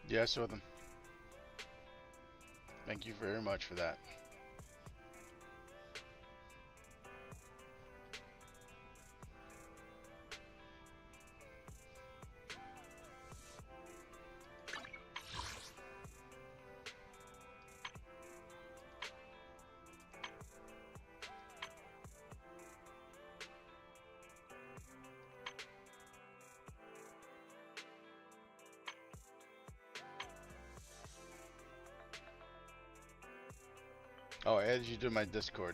Yeah, I saw them. Thank you very much for that. Oh, I added you to my Discord.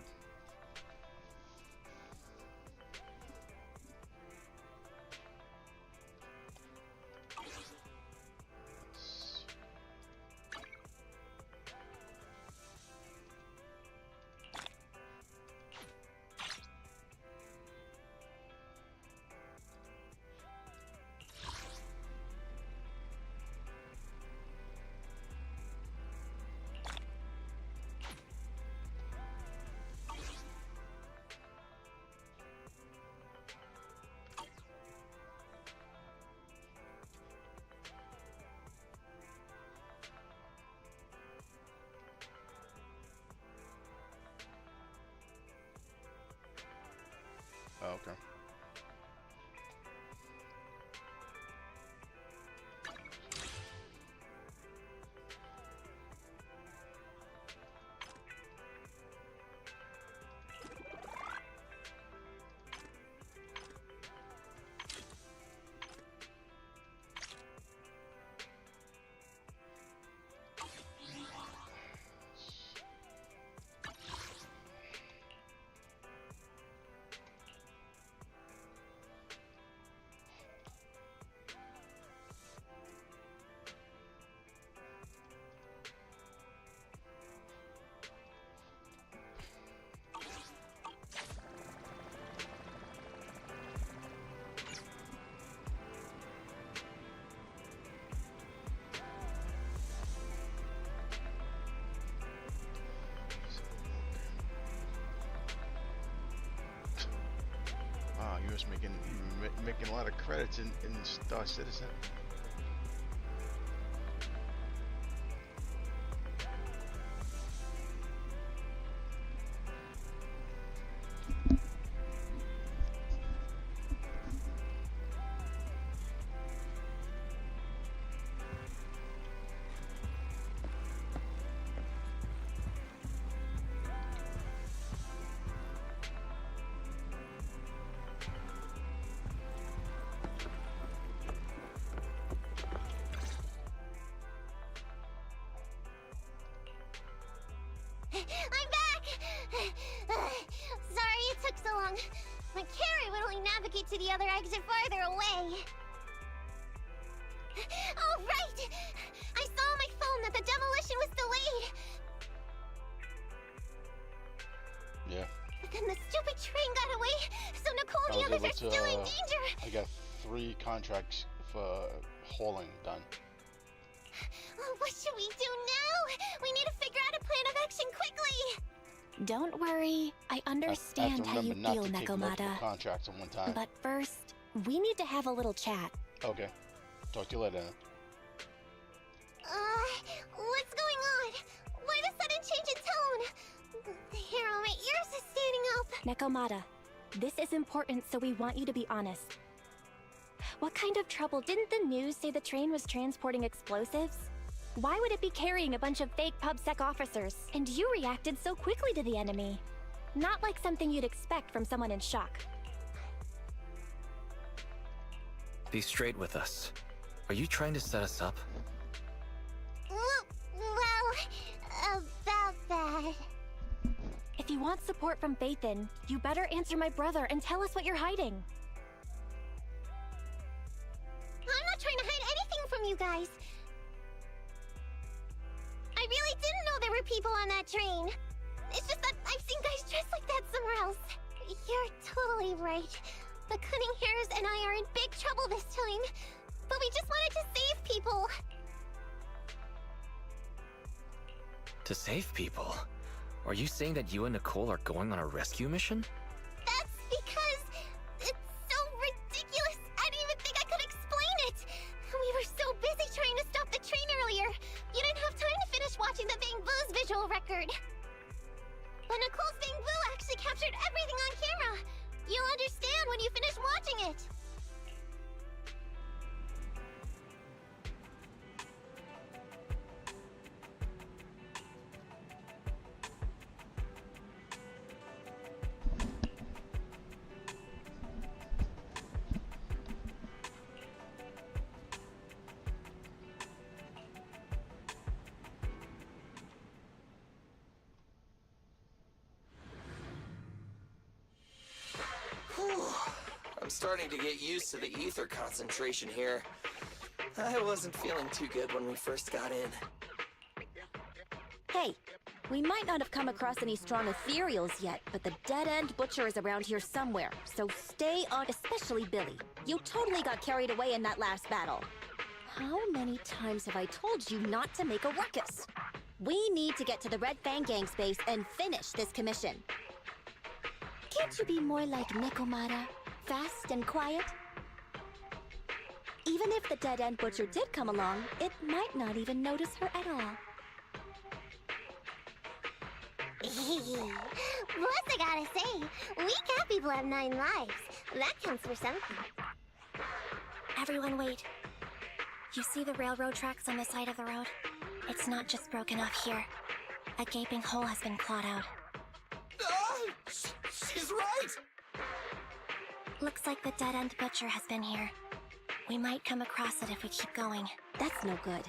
Oh, okay. Wow, you was making a lot of credits in Star Citizen. I'm back! Sorry it took so long. My carry would only navigate to the other exit farther away. Oh, right! I saw on my phone that the demolition was delayed. Yeah. But then the stupid train got away, so Nicole and the others are still in danger. I got 3 contracts for hauling done. Oh, what should we do now? We need to figure out a plan of action quickly. Don't worry, I understand how you feel, Nekomata. Contracts at one time. But first, we need to have a little chat. Okay. Talk to you later. What's going on? Why the sudden change in tone? The hair on my ears is standing up. Nekomata, this is important, so we want you to be honest. What kind of trouble? Didn't the news say the train was transporting explosives? Why would it be carrying a bunch of fake PubSec officers? And you reacted so quickly to the enemy. Not like something you'd expect from someone in shock. Be straight with us. Are you trying to set us up? Well, about that. If you want support from Phaethon, you better answer my brother and tell us what you're hiding. I'm not trying to hide anything from you guys. I really didn't know there were people on that train. It's just that I've seen guys dressed like that somewhere else. You're totally right. The Cunning Hares and I are in big trouble this time. But we just wanted to save people. To save people? Are you saying that you and Nicole are going on a rescue mission? That's because it's so ridiculous. I didn't even think I could explain it. We were so busy trying to stop the train earlier record. But Nicole's Bang Boo actually captured everything on camera. You'll understand when you finish watching it. I'm starting to get used to the ether concentration here. I wasn't feeling too good when we first got in. Hey, we might not have come across any strong ethereals yet, but the dead-end butcher is around here somewhere, so stay on, especially Billy. You totally got carried away in that last battle. How many times have I told you not to make a ruckus? We need to get to the Red Fang Gang's base and finish this commission. Can't you be more like Nekomata? Fast and quiet? Even if the dead-end butcher did come along, it might not even notice her at all. Plus, I gotta say, we cat people have 9 lives. That counts for something. Everyone wait. You see the railroad tracks on the side of the road? It's not just broken off here. A gaping hole has been clawed out. She's right! Looks like the dead-end butcher has been here. We might come across it if we keep going. That's no good.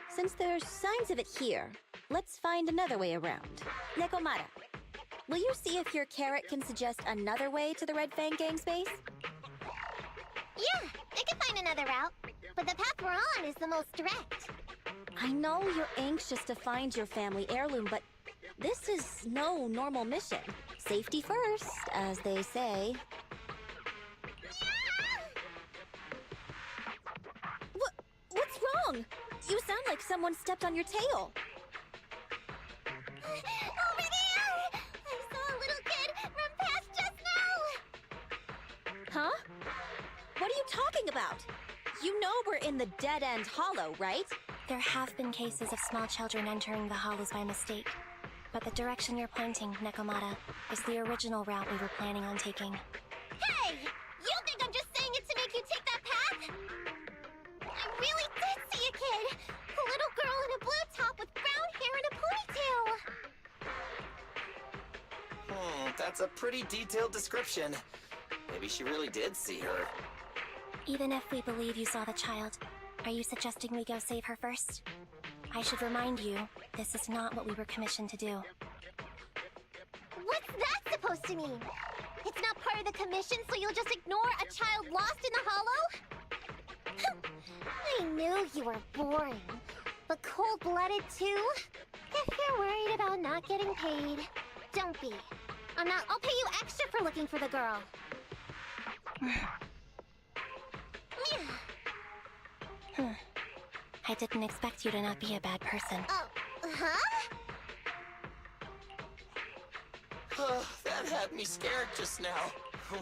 Since there's signs of it here, let's find another way around. Nekomata, will you see if your carrot can suggest another way to the Red Fang Gang's base? Yeah, I can find another route. But the path we're on is the most direct. I know you're anxious to find your family heirloom, but this is no normal mission. Safety first, as they say. What's wrong? You sound like someone stepped on your tail. Over there! I saw a little kid run past just now! Huh? What are you talking about? You know we're in the dead-end hollow, right? There have been cases of small children entering the hollows by mistake. But the direction you're pointing, Nekomata, is the original route we were planning on taking. Hey! You think I'm just saying it to make you take that path? I really did see a kid! A little girl in a blue top with brown hair and a ponytail! That's a pretty detailed description. Maybe she really did see her. Even if we believe you saw the child, are you suggesting we go save her first? I should remind you, this is not what we were commissioned to do. What's that supposed to mean? It's not part of the commission, so you'll just ignore a child lost in the hollow? I knew you were boring. But cold-blooded too? If you're worried about not getting paid, don't be. I'll pay you extra for looking for the girl. I didn't expect you to not be a bad person. Oh, huh? That had me scared just now.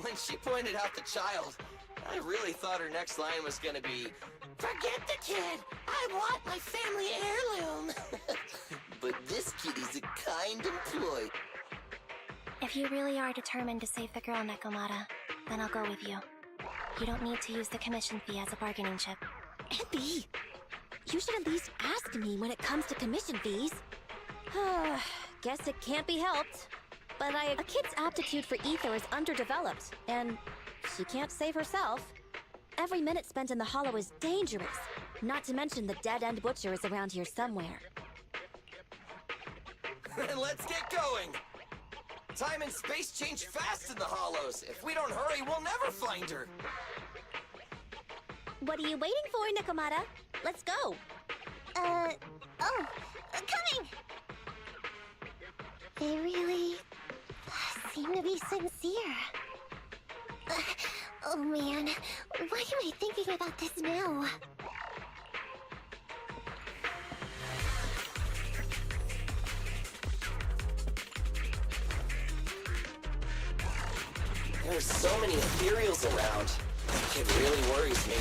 When she pointed out the child, I really thought her next line was gonna be, "Forget the kid! I want my family heirloom!" But this kitty's a kind employee. If you really are determined to save the girl, Nekomata, then I'll go with you. You don't need to use the commission fee as a bargaining chip. Abby, you should at least ask me when it comes to commission fees. Guess it can't be helped. But a kid's aptitude for ether is underdeveloped, and she can't save herself. Every minute spent in the hollow is dangerous, not to mention the dead-end butcher is around here somewhere. Let's get going! Time and space change fast in the hollows. If we don't hurry, we'll never find her. What are you waiting for, Nekomata? Let's go. Coming! They really seem to be sincere. Oh man, why am I thinking about this now? There's so many ethereals around. It really worries me.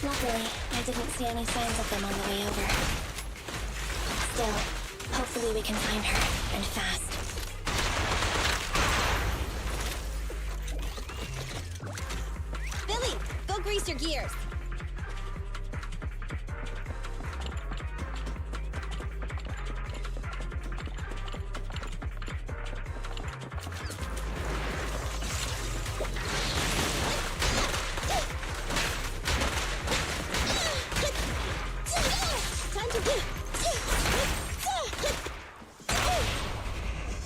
Luckily, I didn't see any signs of them on the way over. still. Hopefully we can find her, and fast. Billy, go grease your gears.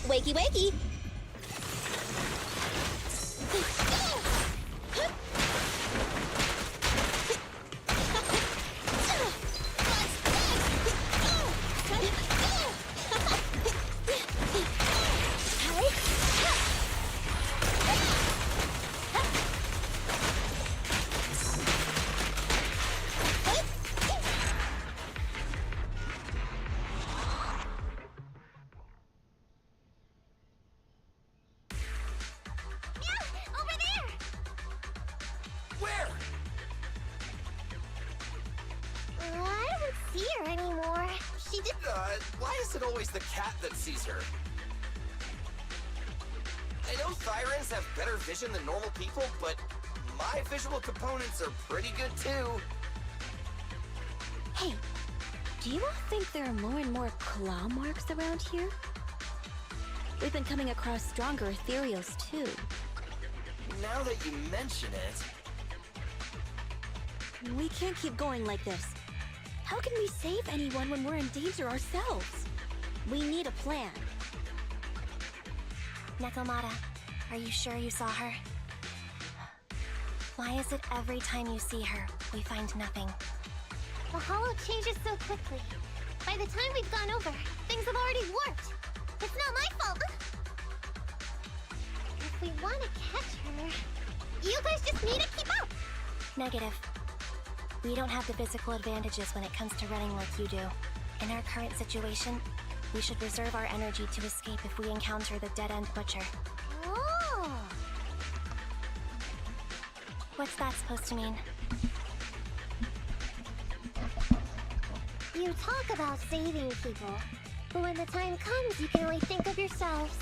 Wakey, wakey! Where? I don't see her anymore. She just... Why is it always the cat that sees her? I know Thyrans have better vision than normal people, but my visual components are pretty good too. Hey, do you all think there are more and more claw marks around here? We've been coming across stronger ethereals too. Now that you mention it... We can't keep going like this. How can we save anyone when we're in danger ourselves? We need a plan. Nekomata, are you sure you saw her? Why is it every time you see her, we find nothing? The hollow changes so quickly. By the time we've gone over, things have already warped. It's not my fault. If we want to catch her, you guys just need to keep up. Negative. We don't have the physical advantages when it comes to running like you do. In our current situation, we should reserve our energy to escape if we encounter the dead-end butcher. Oh. What's that supposed to mean? You talk about saving people, but when the time comes, you can only think of yourselves.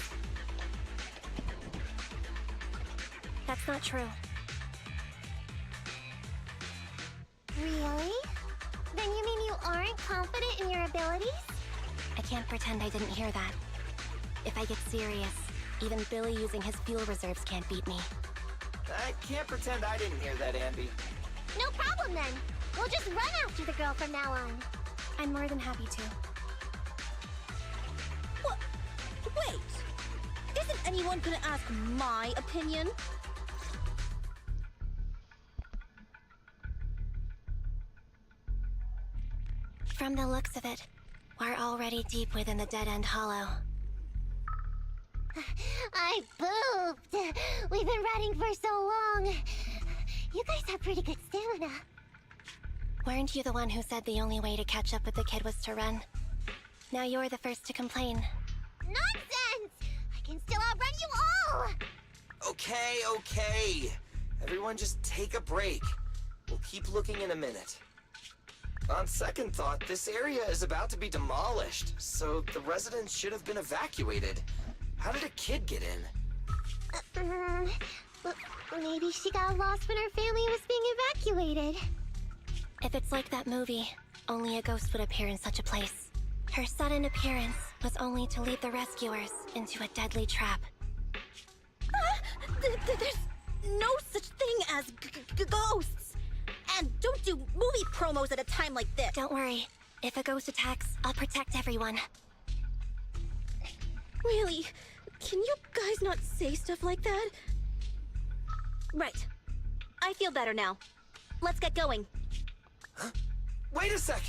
That's not true. Really? Then you mean you aren't confident in your abilities? I can't pretend I didn't hear that. If I get serious, even Billy using his fuel reserves can't beat me. I can't pretend I didn't hear that, Ambi. No problem then. We'll just run after the girl from now on. I'm more than happy to. What? Wait! Isn't anyone gonna ask my opinion? From the looks of it, we're already deep within the dead-end hollow. I booped. We've been running for so long. You guys have pretty good stamina. Weren't you the one who said the only way to catch up with the kid was to run? Now you're the first to complain. Nonsense! I can still outrun you all! Okay. Everyone just take a break. We'll keep looking in a minute. On second thought, this area is about to be demolished, so the residents should have been evacuated. How did a kid get in? Maybe she got lost when her family was being evacuated. If it's like that movie, only a ghost would appear in such a place. Her sudden appearance was only to lead the rescuers into a deadly trap. There's no such thing as ghosts! And don't do movie promos at a time like this! Don't worry. If a ghost attacks, I'll protect everyone. Really? Can you guys not say stuff like that? Right. I feel better now. Let's get going. Huh? Wait a sec!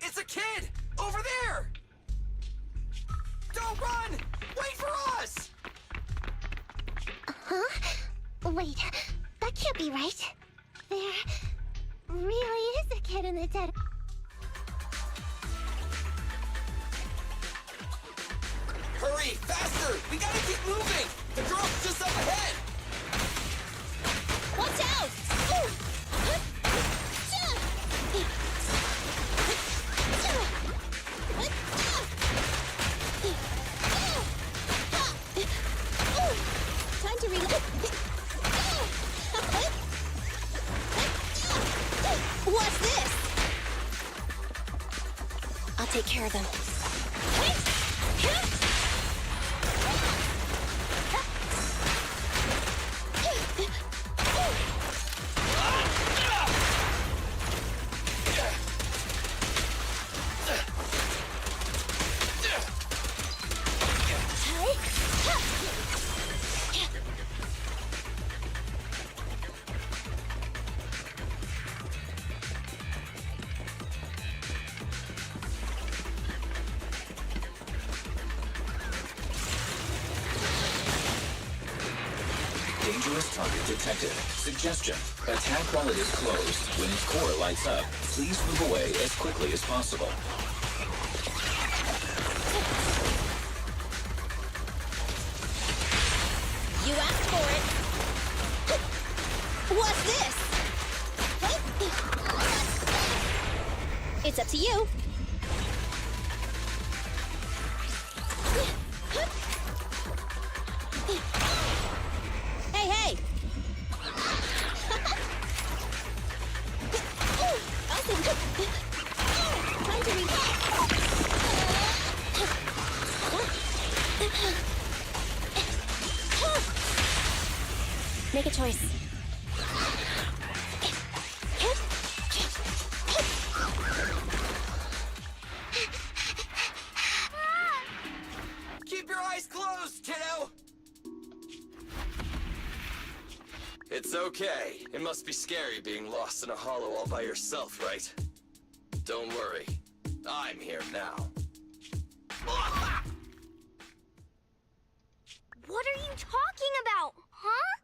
It's a kid! Over there! Don't run! Wait for us! Huh? Wait, that can't be right. There really is a kid in the dead... Hurry! Faster! We gotta keep moving! The girl's just up ahead! Watch out! care of them. Dangerous target detected. Suggestion. Attack while it is closed. When its core lights up, please move away as quickly as possible. You asked for it. What's this? It's up to you. Hey, hey! Awesome. Time to Make a choice. Keep your eyes closed, kiddo! It's okay. It must be scary being lost in a hollow all by yourself, right? Don't worry. I'm here now. What are you talking about, huh?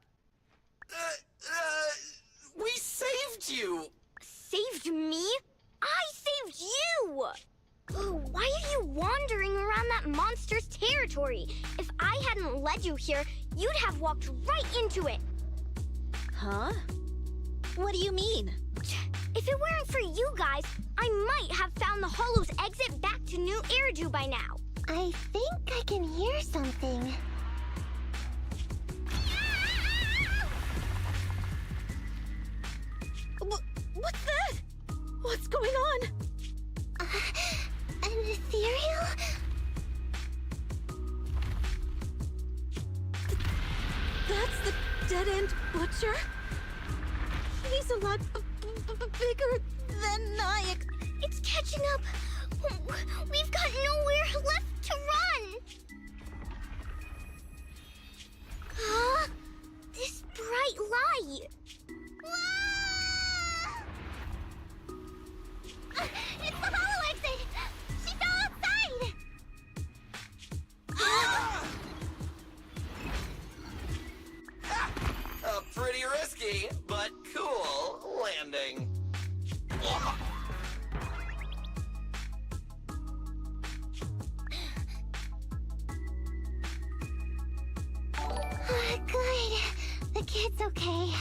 We saved you! Saved me? I saved you! Oh, why are you wandering around that monster's territory? If I hadn't led you here, you'd have walked right into it. Huh? What do you mean? If it weren't for you guys, I might have found the Hollow's exit back to New Eridu by now. I think I can hear something. What's that? What's going on? An ethereal? That's the dead-end butcher? He's a lot bigger than I... It's catching up. We've got nowhere left to run. Huh? This bright light. Ah! It's the hollow exit. She fell outside. A pretty risky, but cool landing. Good. The kid's okay.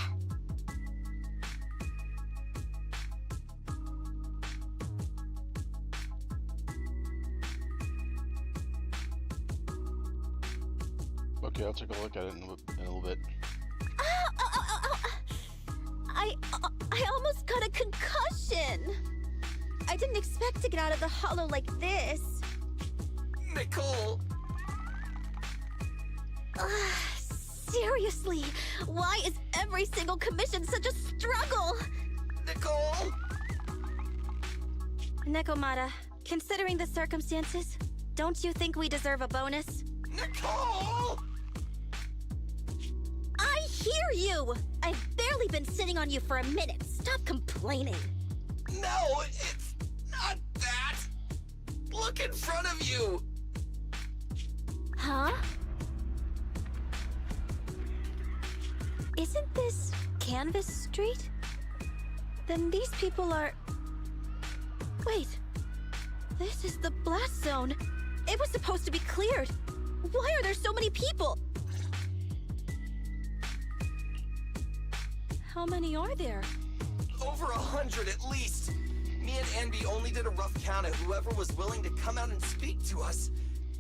Okay, I'll take a look at it in a little bit. I almost got a concussion. I didn't expect to get out of the hollow like this. Nicole! Seriously, why is every single commission such a struggle? Nicole! Nekomata, considering the circumstances, don't you think we deserve a bonus? Nicole! I hear you! I've barely been sitting on you for a minute. Stop complaining. No, it's not that! Look in front of you! Huh? Isn't this Canvas Street? Then these people are... Wait. This is the blast zone. It was supposed to be cleared. Why are there so many people? How many are there? Over 100 at least. Me and Envy only did a rough count of whoever was willing to come out and speak to us.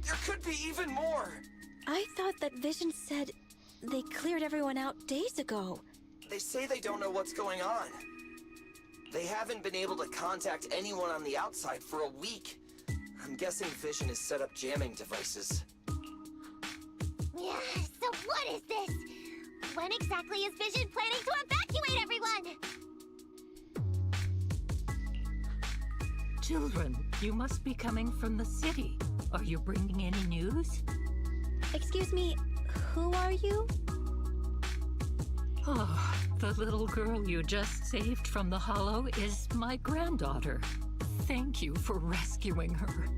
There could be even more. I thought that Vision said they cleared everyone out days ago. They say they don't know what's going on. They haven't been able to contact anyone on the outside for a week. guessing Vision has set up jamming devices. Yeah, so what is this? When exactly is Vision planning to evacuate everyone? Children, you must be coming from the city. Are you bringing any news? Excuse me, who are you? Oh, the little girl you just saved from the Hollow is my granddaughter. Thank you for rescuing her.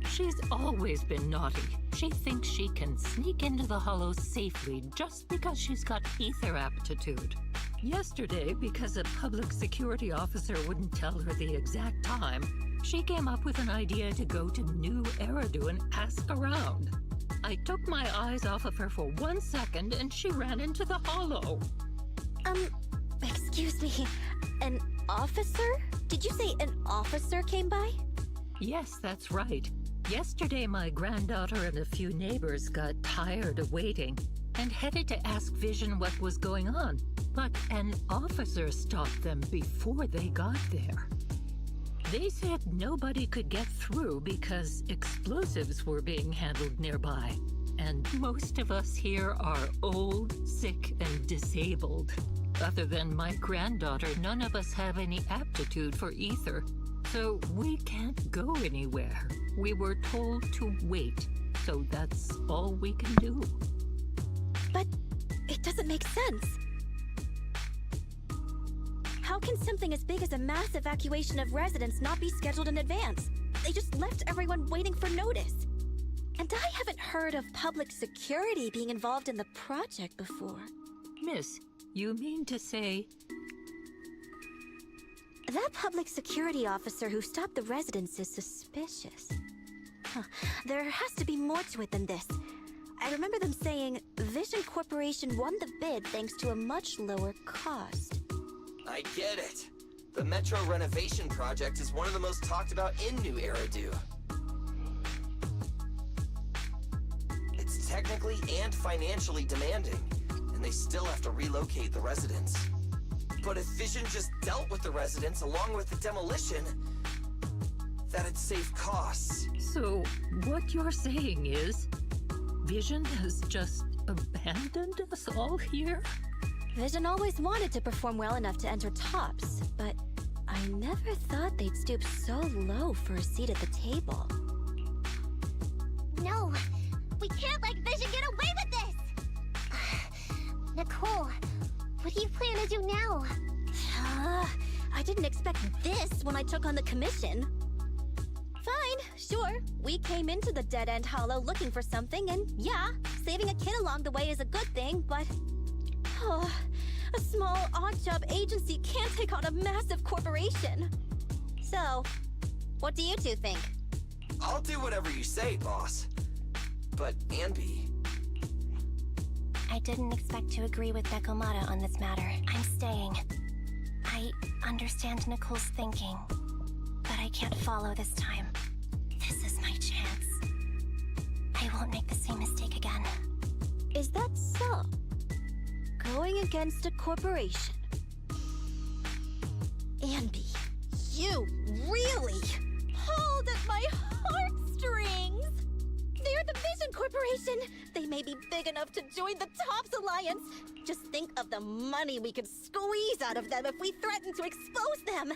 She's always been naughty. She thinks she can sneak into the Hollow safely just because she's got ether aptitude. Yesterday, because a public security officer wouldn't tell her the exact time, she came up with an idea to go to New Eridu and ask around. I took my eyes off of her for 1 second and she ran into the Hollow. Excuse me, an officer? Did you say an officer came by? Yes, that's right. Yesterday, my granddaughter and a few neighbors got tired of waiting and headed to ask Vision what was going on. But an officer stopped them before they got there. They said nobody could get through because explosives were being handled nearby. And most of us here are old, sick, and disabled. Other than my granddaughter, none of us have any aptitude for ether. So we can't go anywhere. We were told to wait. So that's all we can do. But it doesn't make sense. How can something as big as a mass evacuation of residents not be scheduled in advance? They just left everyone waiting for notice. And I haven't heard of public security being involved in the project before. Miss, you mean to say... That public security officer who stopped the residents is suspicious. Huh. There has to be more to it than this. I remember them saying Vision Corporation won the bid thanks to a much lower cost. I get it. The Metro renovation project is one of the most talked about in New Eridu. It's technically and financially demanding, and they still have to relocate the residents. But if Vision just dealt with the residents along with the demolition, that'd save costs. So, what you're saying is, Vision has just abandoned us all here? Vision always wanted to perform well enough to enter tops, but I never thought they'd stoop so low for a seat at the table. No, we can't let Vision get away with this! Nicole, what do you plan to do now? I didn't expect this when I took on the commission. Fine, sure. We came into the dead-end hollow looking for something, and yeah, saving a kid along the way is a good thing, but... a small, odd-job agency can't take on a massive corporation. So, what do you two think? I'll do whatever you say, boss. But, Anby... I didn't expect to agree with Nekomata on this matter. I'm staying. I understand Nicole's thinking, but I can't follow this time. This is my chance. I won't make the same mistake again. Is that so? Going against a corporation? Anby, you really pulled at my heartstrings! They're the Vision Corporation! They may be big enough to join the Tops Alliance! Just think of the money we could squeeze out of them if we threatened to expose them!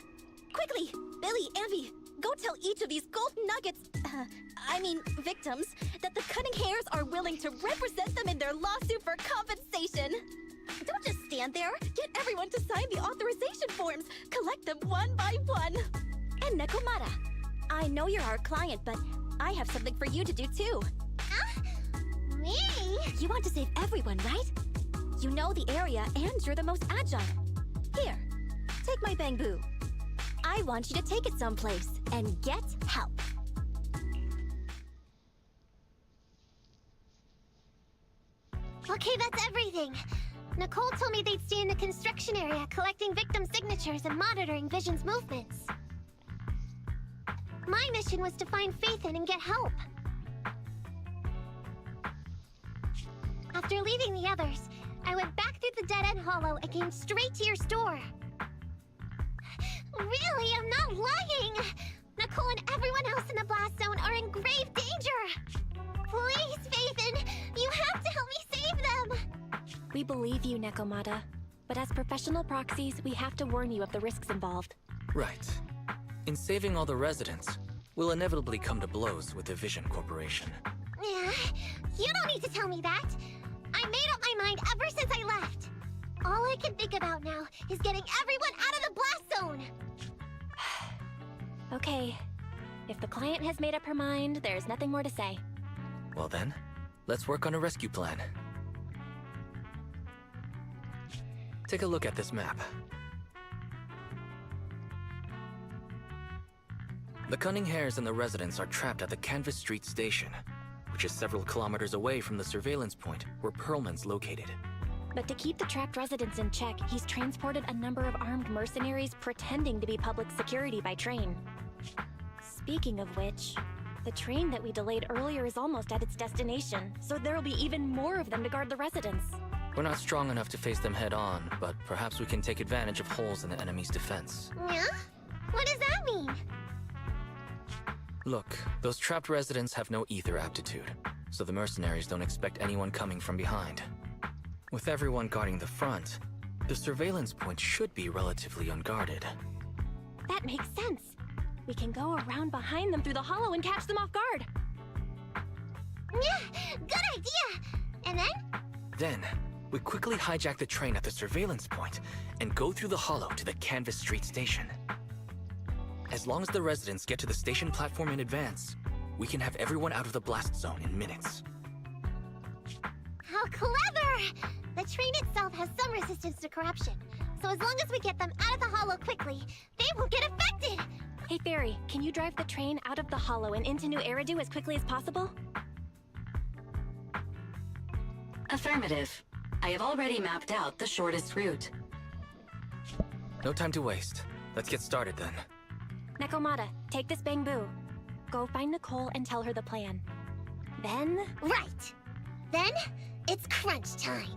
Quickly, Billy, Anby, go tell each of these gold nuggets, victims, that the Cunning Hairs are willing to represent them in their lawsuit for compensation! Don't just stand there! Get everyone to sign the authorization forms! Collect them one by one! And Nekomata, I know you're our client, but I have something for you to do too. Me? You want to save everyone, right? You know the area and you're the most agile. Here, take my bamboo. I want you to take it someplace and get help. Okay, that's everything. Nicole told me they'd stay in the construction area collecting victim signatures and monitoring Vision's movements. My mission was to find Faithin and get help. After leaving the others, I went back through the dead-end hollow and came straight to your store. Really, I'm not lying! Nicole and everyone else in the blast zone are in We believe you, Nekomata. But as professional proxies, we have to warn you of the risks involved. Right. In saving all the residents, we'll inevitably come to blows with the Vision Corporation. Yeah, you don't need to tell me that. I made up my mind ever since I left. All I can think about now is getting everyone out of the blast zone. Okay. If the client has made up her mind, there's nothing more to say. Well then, let's work on a rescue plan. Take a look at this map. The Cunning Hares and the residents are trapped at the Canvas Street station, which is several kilometers away from the surveillance point where Perlman's located. But to keep the trapped residents in check, he's transported a number of armed mercenaries pretending to be public security by train. Speaking of which, the train that we delayed earlier is almost at its destination, so there'll be even more of them to guard the residents. We're not strong enough to face them head on, but perhaps we can take advantage of holes in the enemy's defense. Yeah? What does that mean? Look, those trapped residents have no ether aptitude, so the mercenaries don't expect anyone coming from behind. With everyone guarding the front, the surveillance point should be relatively unguarded. That makes sense. We can go around behind them through the hollow and catch them off guard. Yeah, good idea! And then? Then, we quickly hijack the train at the surveillance point and go through the hollow to the Canvas Street station. As long as the residents get to the station platform in advance, we can have everyone out of the blast zone in minutes. How clever! The train itself has some resistance to corruption, so as long as we get them out of the hollow quickly, they won't get affected! Hey Fairy, can you drive the train out of the hollow and into New Eridu as quickly as possible? Affirmative. I have already mapped out the shortest route. No time to waste. Let's get started then. Nekomata, take this bamboo. Go find Nicole and tell her the plan. Then... Right! Then, it's crunch time.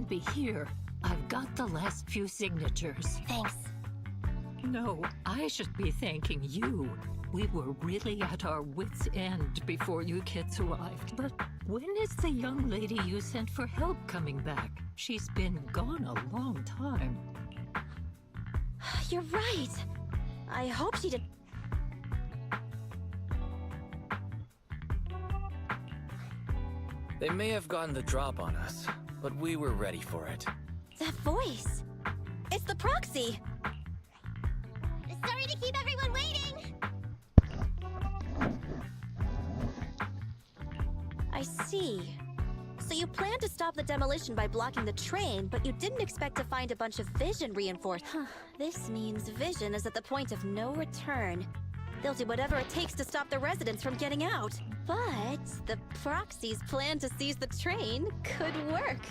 Ambi, here. I've got the last few signatures. Thanks. No, I should be thanking you. We were really at our wits' end before you kids arrived. But when is the young lady you sent for help coming back? She's been gone a long time. You're right. I hope she did. They may have gotten the drop on us, but we were ready for it. That voice. It's the proxy. Sorry to keep everyone waiting! I see. So you planned to stop the demolition by blocking the train, but you didn't expect to find a bunch of vision reinforced. This means vision is at the point of no return. They'll do whatever it takes to stop the residents from getting out. But the proxy's plan to seize the train could work.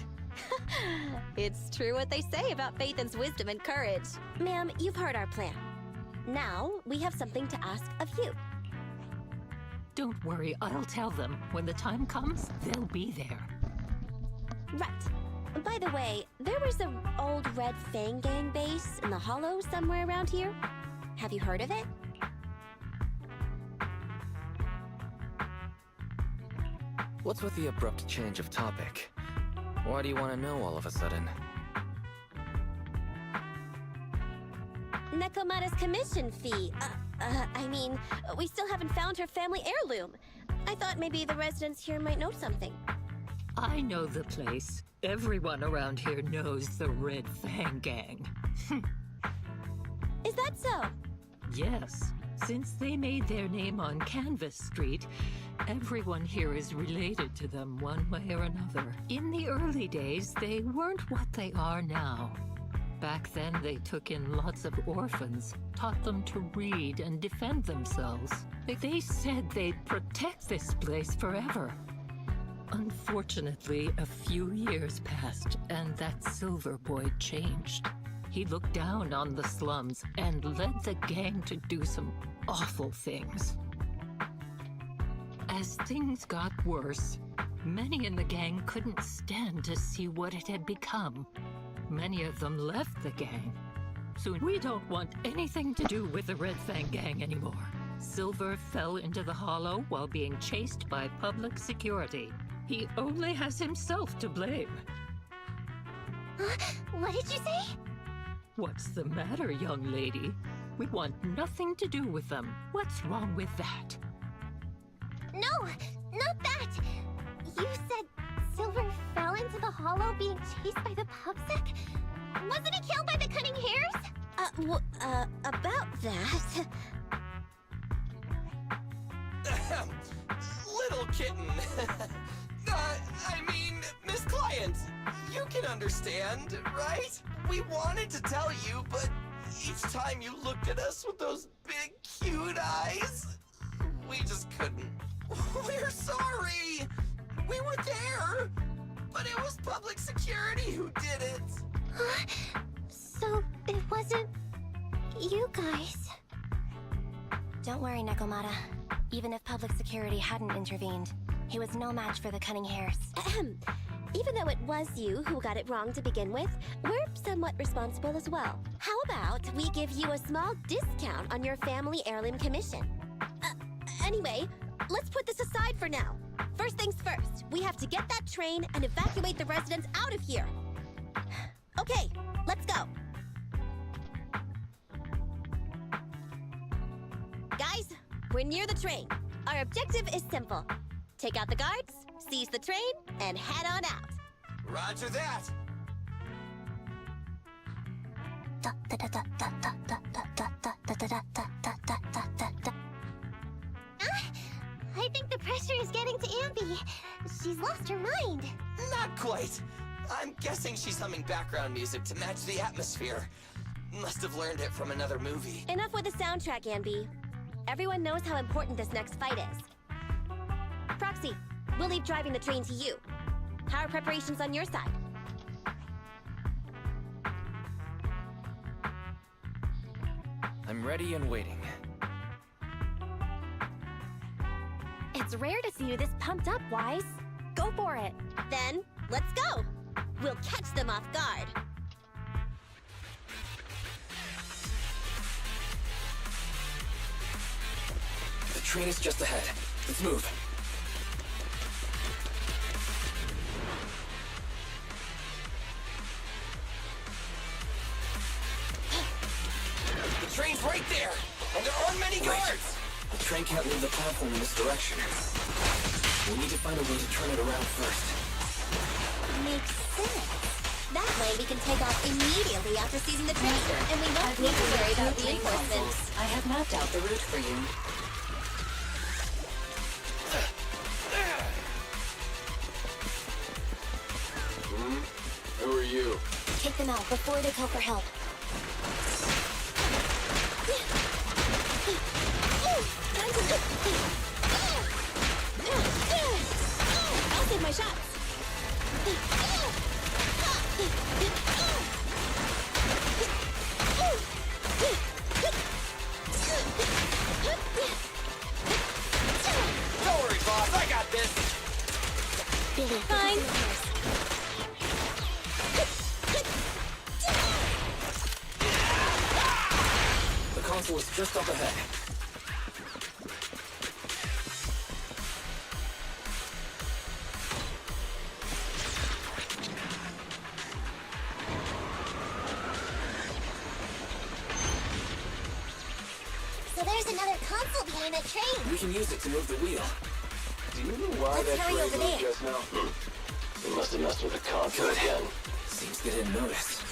It's true what they say about Phaethon's wisdom and courage. Ma'am, you've heard our plan. Now, we have something to ask of you. Don't worry, I'll tell them. When the time comes, they'll be there. Right. By the way, there was an old Red Fang Gang base in the Hollow somewhere around here. Have you heard of it? What's with the abrupt change of topic? Why do you want to know all of a sudden? Nekomata's commission fee. We still haven't found her family heirloom. I thought maybe the residents here might know something. I know the place. Everyone around here knows the Red Fang Gang. Is that so? Yes. Since they made their name on Canvas Street, everyone here is related to them one way or another. In the early days, they weren't what they are now. Back then, they took in lots of orphans, taught them to read and defend themselves. They said they'd protect this place forever. Unfortunately, a few years passed, and that Silver Boy changed. He looked down on the slums and led the gang to do some awful things. As things got worse, many in the gang couldn't stand to see what it had become. Many of them left the gang. Soon we don't want anything to do with the Red Fang Gang anymore. Silver fell into the Hollow while being chased by public security. He only has himself to blame. What did you say? What's the matter, young lady? We want nothing to do with them. What's wrong with that? No, not that! You said Silver fell into the Hollow being chased by the pubsec? Wasn't he killed by the cunning hares? About that... Little kitten. Miss Client, you can understand, right? We wanted to tell you, but each time you looked at us with those big, cute eyes, we just couldn't. We're sorry. We were there, but it was public security who did it. So it wasn't you guys? Don't worry, Nekomata. Even if public security hadn't intervened, he was no match for the cunning hares. Even though it was you who got it wrong to begin with, we're somewhat responsible as well. How about we give you a small discount on your family heirloom commission? Anyway, let's put this aside for now. First things first, we have to get that train and evacuate the residents out of here. Okay, let's go. Guys, we're near the train. Our objective is simple. Take out the guards, seize the train, and head on out. Roger that. I think the pressure is getting to Ambi. She's lost her mind. Not quite. I'm guessing she's humming background music to match the atmosphere. Must have learned it from another movie. Enough with the soundtrack, Ambi. Everyone knows how important this next fight is. Proxy, we'll leave driving the train to you. How are preparations on your side? I'm ready and waiting. It's rare to see you this pumped up, Wise. Go for it. Then, let's go! We'll catch them off guard. The train is just ahead. Let's move. The train's right there, and there aren't many guards. The train can't leave the platform in this direction. We need to find a way to turn it around first. Makes sense. That way we can take off immediately after seizing the train, and we won't need to worry about reinforcements. I have mapped out the route for you. Who are you? Take them out before they call for help. I'll save my shots. Don't worry, boss. I got this. Billy, Fine. The console is just up ahead. so there's another console behind that train. We can use it to move the wheel. Do you know why Let's that hurry train over moved there. just now? They must have messed with the console again. Seems they didn't notice.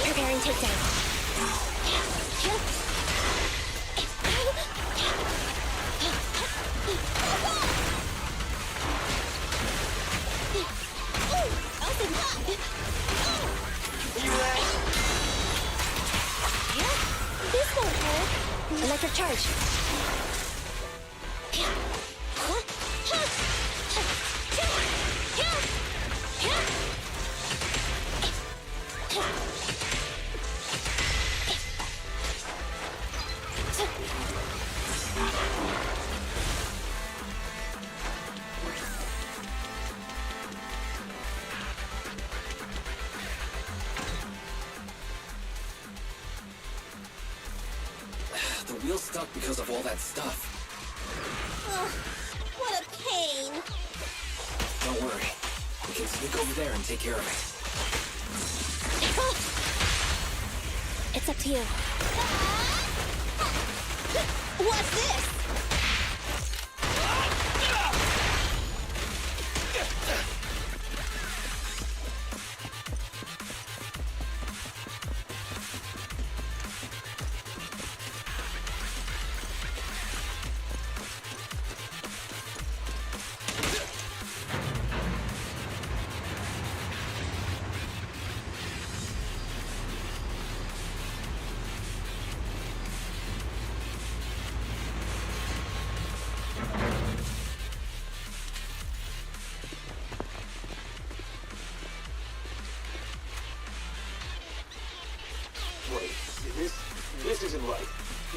Preparing takedown. This won't hurt. Electric charge. The wheel's stuck because of all that stuff. What a pain. Don't worry. We can sneak over there and take care of it. It's up to you. What's this? Wait, this isn't right.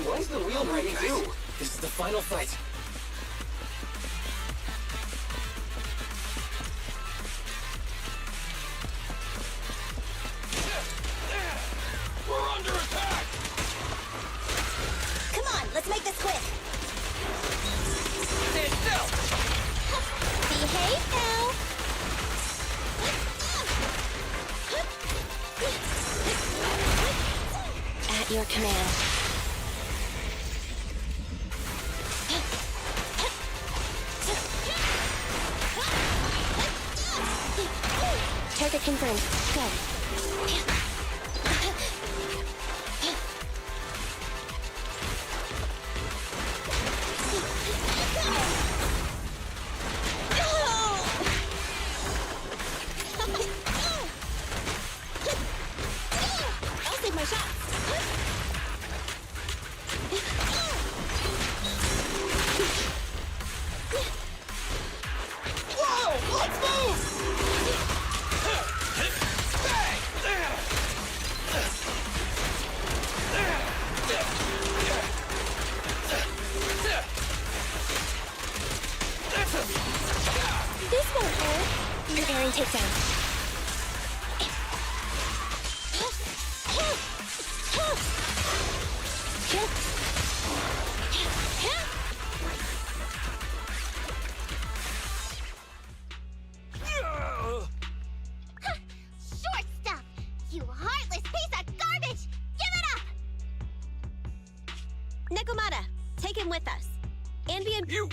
Why is the wheel moving too? This is the final fight. We're under attack. Come on, let's make this quick. Stand still. Behave now. At your command. Target confirmed. Good. Your Aaron takedown. Short stuff! You heartless piece of garbage! Give it up! Nekomata, take him with us. Ambient. You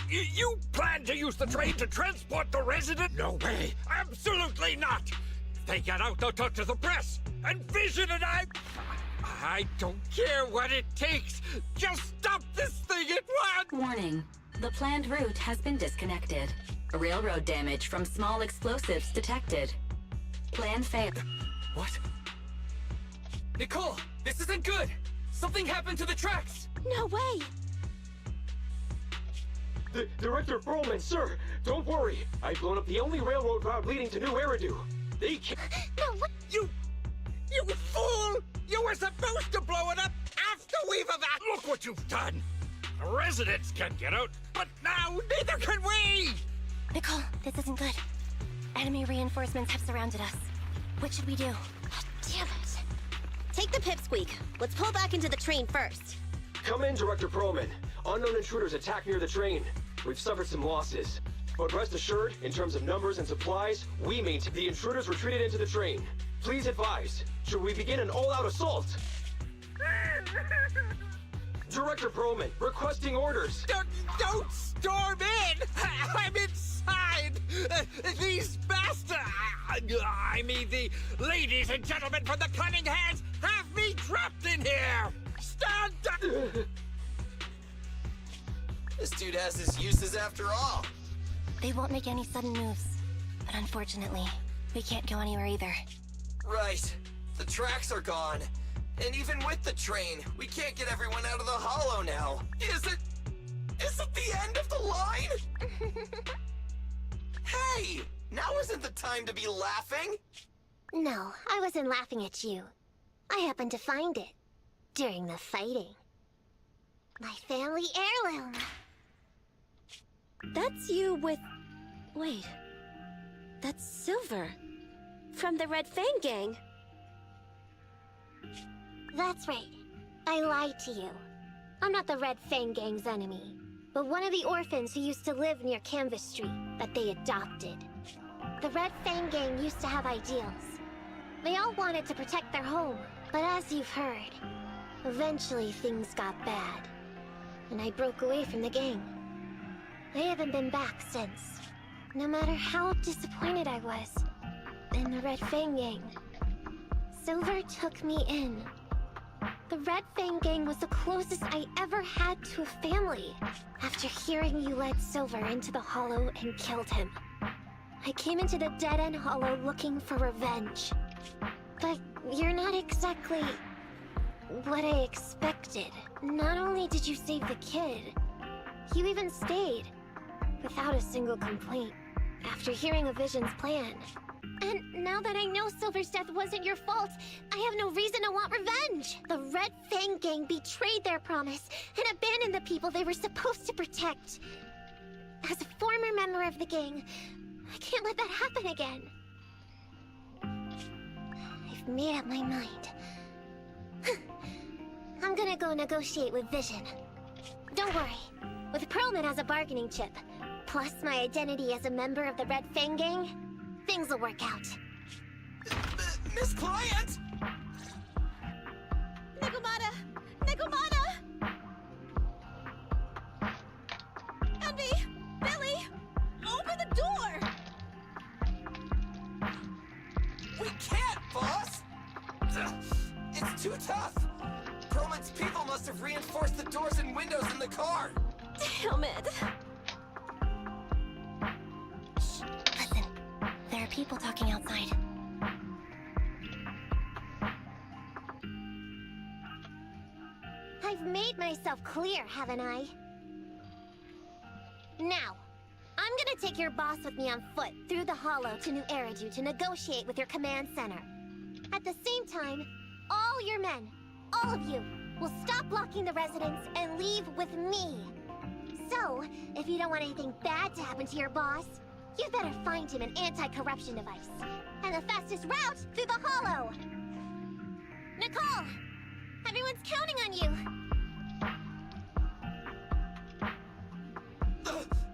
plan to use the train to transport the resident? No way! Absolutely not! If they get out, they'll talk to the press! And Vision and I don't care what it takes! Just stop this thing at once! Warning. The planned route has been disconnected. Railroad damage from small explosives detected. Plan failed. What? Nicole, this isn't good! Something happened to the tracks! No way! Director Perlman, sir, don't worry. I've blown up the only railroad route leading to New Eridu. They can't... No, what? You fool! You were supposed to blow it up after we've evacuated! Look what you've done! The residents can get out, but now neither can we! Nicole, this isn't good. Enemy reinforcements have surrounded us. What should we do? God damn it. Take the pipsqueak. Let's pull back into the train first. Come in, Director Perlman. Unknown intruders attacked near the train. We've suffered some losses. But rest assured, in terms of numbers and supplies, we maintain the intruders retreated into the train. Please advise, should we begin an all-out assault? Director Perlman, requesting orders. Don't storm in! I'm inside! These bastards! I mean, the ladies and gentlemen from the Cunning Hands have me trapped in here! Stand down! This dude has his uses after all. They won't make any sudden moves. But unfortunately, we can't go anywhere either. Right. The tracks are gone. And even with the train, we can't get everyone out of the hollow now. Is it the end of the line? Hey! Now isn't the time to be laughing! No, I wasn't laughing at you. I happened to find it. During the fighting. My family heirloom. That's you with... Wait. That's Silver. From the Red Fang Gang. That's right. I lied to you. I'm not the Red Fang Gang's enemy, but one of the orphans who used to live near Canvas Street that they adopted. The Red Fang Gang used to have ideals. They all wanted to protect their home, but as you've heard, eventually things got bad, and I broke away from the gang. I haven't been back since, no matter how disappointed I was in the Red Fang Gang. Silver took me in. The Red Fang Gang was the closest I ever had to a family. After hearing you led Silver into the Hollow and killed him, I came into the dead-end Hollow looking for revenge. But you're not exactly what I expected. Not only did you save the kid, you even stayed, without a single complaint, after hearing of Vision's plan. And now that I know Silver's death wasn't your fault, I have no reason to want revenge! The Red Fang Gang betrayed their promise and abandoned the people they were supposed to protect. As a former member of the gang, I can't let that happen again. I've made up my mind. I'm gonna go negotiate with Vision. Don't worry. With Perlman as a bargaining chip, plus my identity as a member of the Red Fang Gang, things will work out. Miss Client! Nekomata! Nekomata! Envy! Billy! Open the door! We can't, boss! It's too tough. Perlman's people must have reinforced the doors and windows in the car. Damn it! Listen, there are people talking outside. I've made myself clear, haven't I? Now, I'm gonna take your boss with me on foot through the Hollow to New Eridu to negotiate with your command center. At the same time, all your men, all of you, will stop blocking the residents and leave with me. So, if you don't want anything bad to happen to your boss, You'd better find him an anti-corruption device. And the fastest route through the hollow! Nicole! Everyone's counting on you!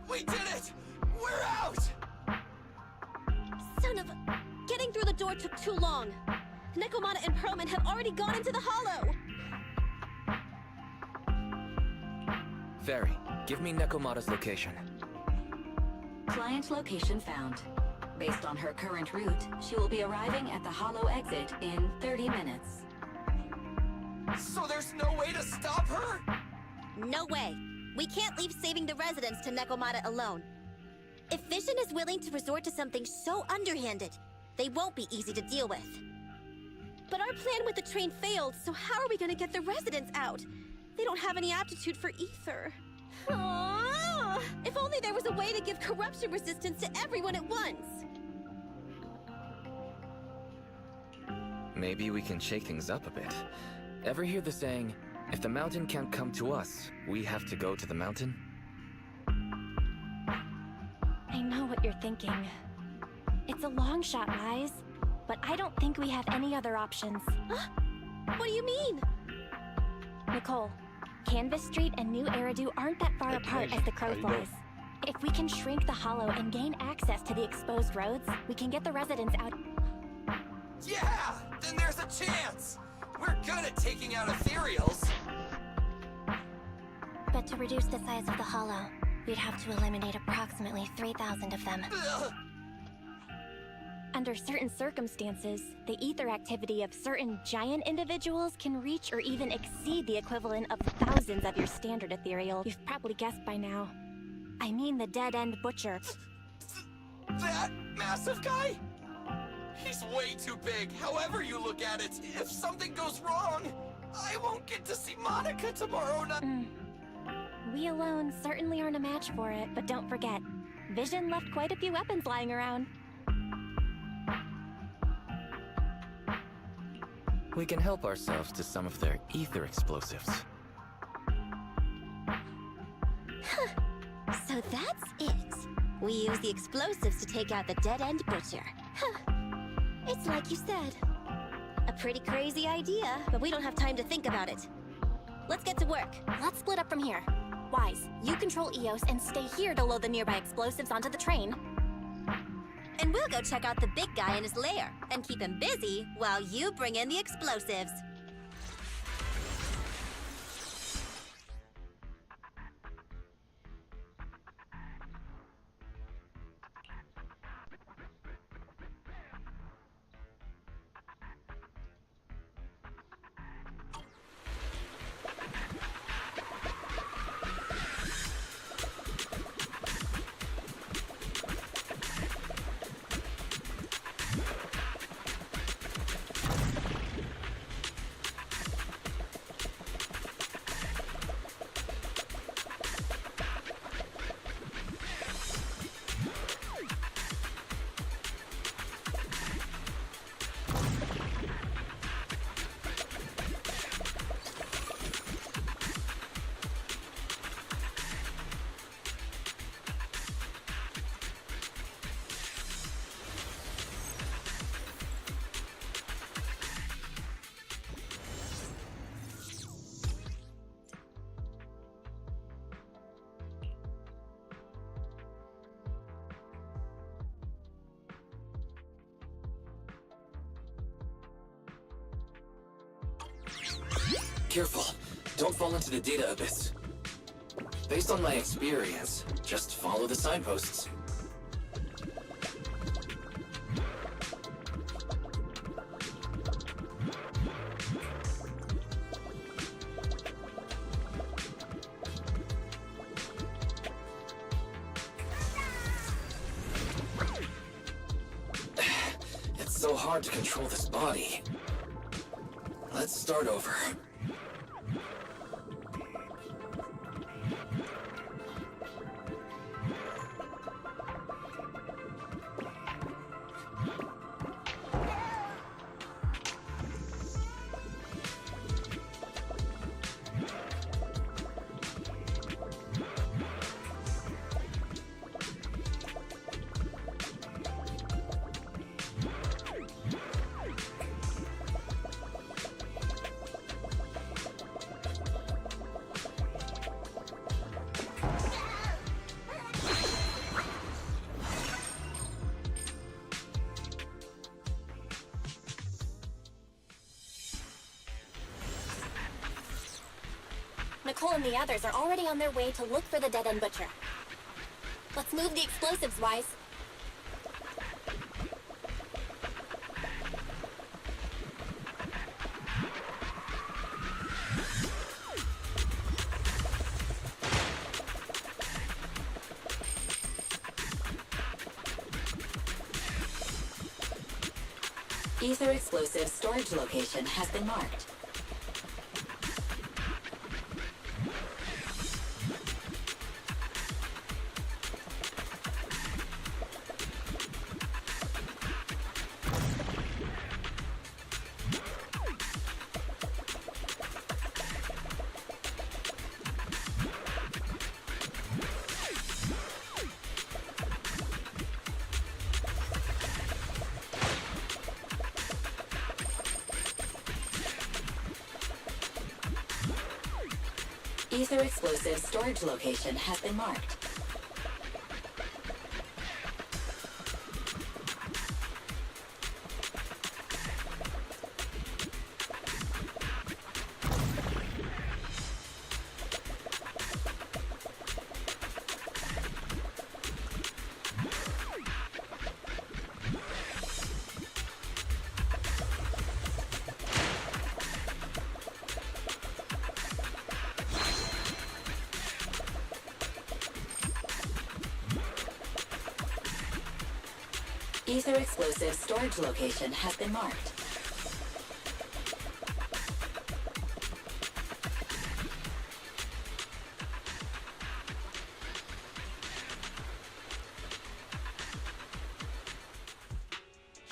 We did it! We're out! Son of a... Getting through the door took too long. Nekomata and Perlman have already gone into the hollow! Fairy, give me Nekomata's location. Client location found. Based on her current route, she will be arriving at the hollow exit in 30 minutes. So there's no way to stop her? No way. We can't leave saving the residents to Nekomata alone. If Vision is willing to resort to something so underhanded, they won't be easy to deal with. But our plan with the train failed, so how are we gonna get the residents out? They don't have any aptitude for ether. Aww. If only there was a way to give corruption resistance to everyone at once! Maybe we can shake things up a bit. Ever hear the saying, if the mountain can't come to us, we have to go to the mountain? I know what you're thinking. It's a long shot, Lies, but I don't think we have any other options. What do you mean? Nicole, Canvas Street and New Eridu aren't that far apart as the crow flies. If we can shrink the hollow and gain access to the exposed roads, we can get the residents out. Yeah! Then there's a chance! We're good at taking out ethereals! But to reduce the size of the hollow, we'd have to eliminate approximately 3,000 of them. Ugh. Under certain circumstances, the ether activity of certain giant individuals can reach or even exceed the equivalent of thousands of your standard ethereal. You've probably guessed by now. I mean the dead-end butcher. That massive guy? He's way too big, however you look at it. If something goes wrong, I won't get to see Monica tomorrow night. We alone certainly aren't a match for it, but don't forget, Vision left quite a few weapons lying around. We can help ourselves to some of their ether explosives. So that's it. We use the explosives to take out the dead-end butcher. It's like you said. A pretty crazy idea, but we don't have time to think about it. Let's get to work. Let's split up from here. Wise, you control Eos and stay here to load the nearby explosives onto the train. And we'll go check out the big guy in his lair and keep him busy while you bring in the explosives. Careful. Don't fall into the data abyss. Based on my experience, just follow the signposts. It's so hard to control this body. Let's start over. Nicole and the others are already on their way to look for the dead-end butcher. Let's move the explosives, Wise. Ether explosive storage location has been marked. Ether explosive storage location has been marked. Ether explosive storage location has been marked.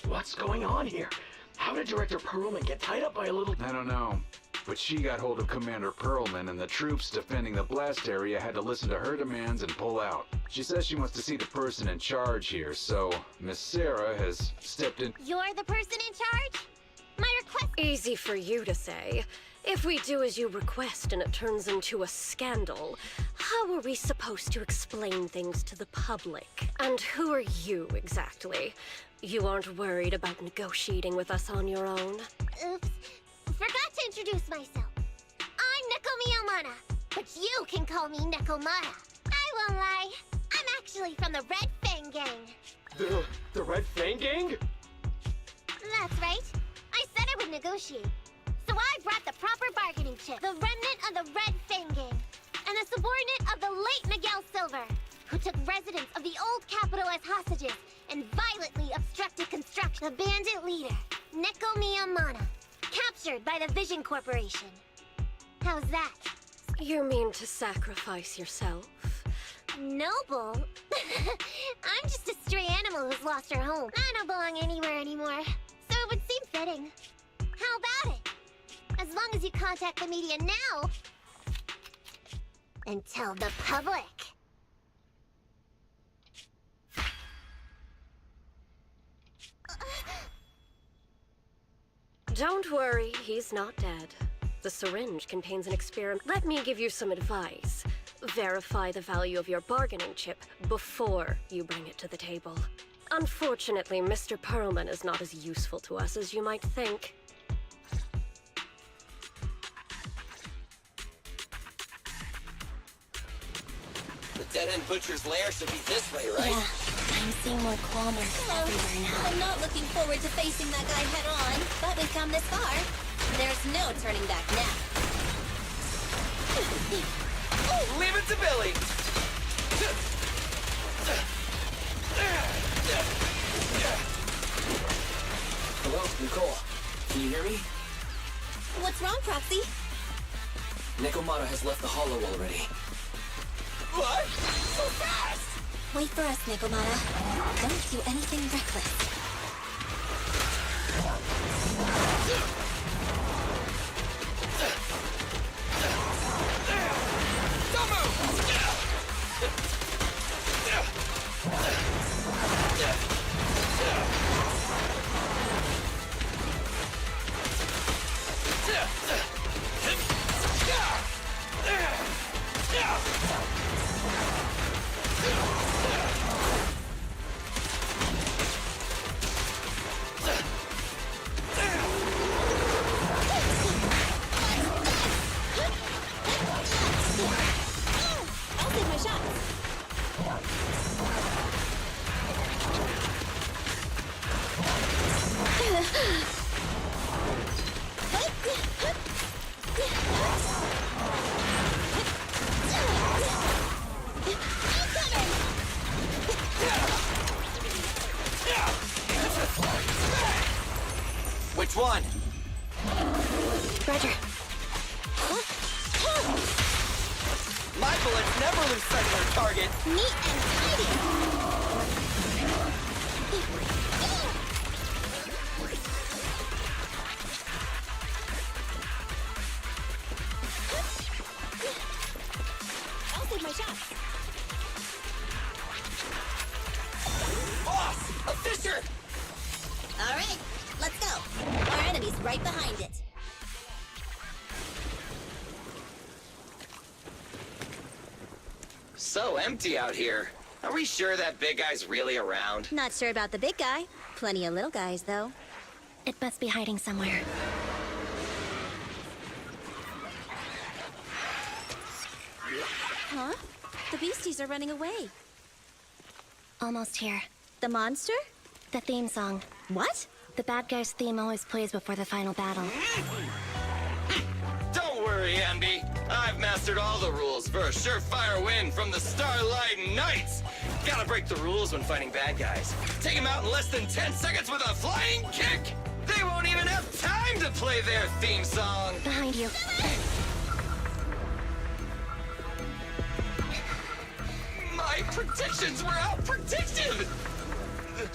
What's going on here? How did Director Perlman get tied up by a little... I don't know. But she got hold of Commander Perlman, and the troops defending the blast area had to listen to her demands and pull out. She says she wants to see the person in charge here, so Miss Sarah has stepped in. You're the person in charge? My request... Easy for you to say. If we do as you request and it turns into a scandal, how are we supposed to explain things to the public? And who are you, exactly? You aren't worried about negotiating with us on your own? Oops. Forgot to introduce myself. I'm Neko Miyamana, but you can call me Nekomata. I won't lie. I'm actually from the Red Fang Gang. The Red Fang Gang? That's right. I said I would negotiate. So I brought the proper bargaining chip, the remnant of the Red Fang Gang, and a subordinate of the late Miguel Silver, who took residents of the old capital as hostages and violently obstructed construction. The bandit leader, Neko Miyamana, captured by the Vision Corporation. How's that? You mean to sacrifice yourself? Noble? I'm just a stray animal who's lost her home. I don't belong anywhere anymore, so it would seem fitting. How about it? As long as you contact the media now and tell the public. Don't worry, he's not dead. The syringe contains an experiment. Let me give you some advice. Verify the value of your bargaining chip before you bring it to the table. Unfortunately, Mr. Perlman is not as useful to us as you might think. The dead-end butcher's lair should be this way, right? Yeah, I'm seeing more claw marks everywhere now. I'm not looking forward to facing that guy head on, but we've come this far. There's no turning back now. Leave it to Billy! Hello, Nicole. Can you hear me? What's wrong, Proxy? Nekomata has left the hollow already. What? So fast! Wait for us, Nekomata. Don't do anything reckless. Don't move! Which one? Roger. My bullets never lose sight of their target. Neat and tidy. I'll save my shots. Boss! A Fisher! All right, let's go. Our enemy's right behind it. So empty out here. Are we sure that big guy's really around? Not sure about the big guy. Plenty of little guys, though. It must be hiding somewhere. Huh? The beasties are running away. Almost here. The monster? The theme song. What? The bad guy's theme always plays before the final battle. Don't worry, Andy. I've mastered all the rules for a surefire win from the Starlight Knights. Gotta break the rules when fighting bad guys. Take them out in less than 10 seconds with a flying kick. They won't even have time to play their theme song. Behind you. My predictions were out-predicted!